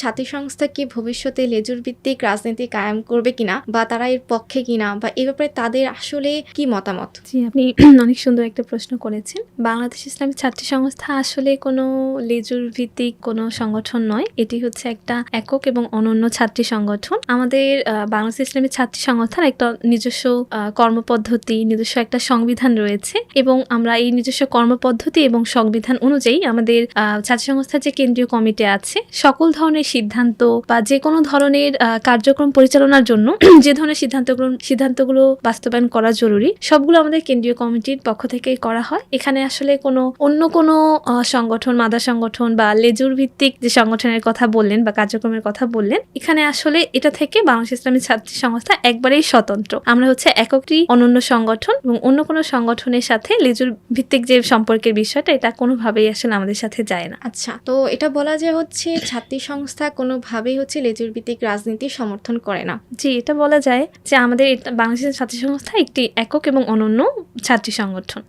ছাত্রী সংস্থা কি ভবিষ্যতে লেজুর ভিত্তিক রাজনীতি কায়েম করবে কিনা বা তারা এর পক্ষে কিনা বা এ ব্যাপারে তাদের আসলে কি মতামত? জি, আপনি অনেক সুন্দর একটা প্রশ্ন করেছেন। বাংলাদেশ ইসলামী ছাত্রী সংস্থা আসলে কোনো লেজুর ভিত্তিক কোনো সংগঠন নয়। এটি হচ্ছে একটা একক এবং অনন্য ছাত্রী সংগঠন। আমাদের বাংলাদেশ ইসলামী ছাত্রী সংস্থার একটা নিজস্ব কর্মপদ্ধতি, নিজস্ব একটা সংবিধান রয়েছে এবং আমরা এই নিজস্ব কর্মপদ্ধতি এবং সংবিধান অনুযায়ী আমাদের ছাত্রী সংস্থার যে কেন্দ্রীয় কমিটি আছে সকল ধরনের সিদ্ধান্ত বা যে কোনো ধরনের কার্যক্রম পরিচালনার জন্য যে ধরনের সিদ্ধান্তগুলো বাস্তবায়ন করা জরুরি সবগুলো আমাদের কেন্দ্রীয় কমিটির পক্ষ থেকে করা হয়। এখানে আসলে অন্য কোনো সংগঠন, মাদা সংগঠন বা লেজুর ভিত্তিক যে সংগঠনের কথা বললেন বা কার্যক্রমের কথা বললেন, এখানে আসলে এটা থেকে বাংলাদেশ ইসলামী ছাত্রী সংস্থা একবারেই স্বতন্ত্র। আমরা হচ্ছে একটি অনন্য সংগঠন এবং অন্য কোনো সংগঠনের সাথে লেজুর ভিত্তিক যে সম্পর্কের বিষয়টা এটা কোনোভাবেই আসলে আমাদের সাথে যায় না। আচ্ছা, তো এটা বলা যায় হচ্ছে ছাত্রী সংস্থা কোনোভাবেই হচ্ছে লেজুর ভিত্তিক রাজনীতি সমর্থন করে না। জি, এটা বলা যায় যে আমাদের বাংলাদেশের ছাত্রী সংস্থা একটি একক এবং অনন্য ছাত্রী সংগঠন।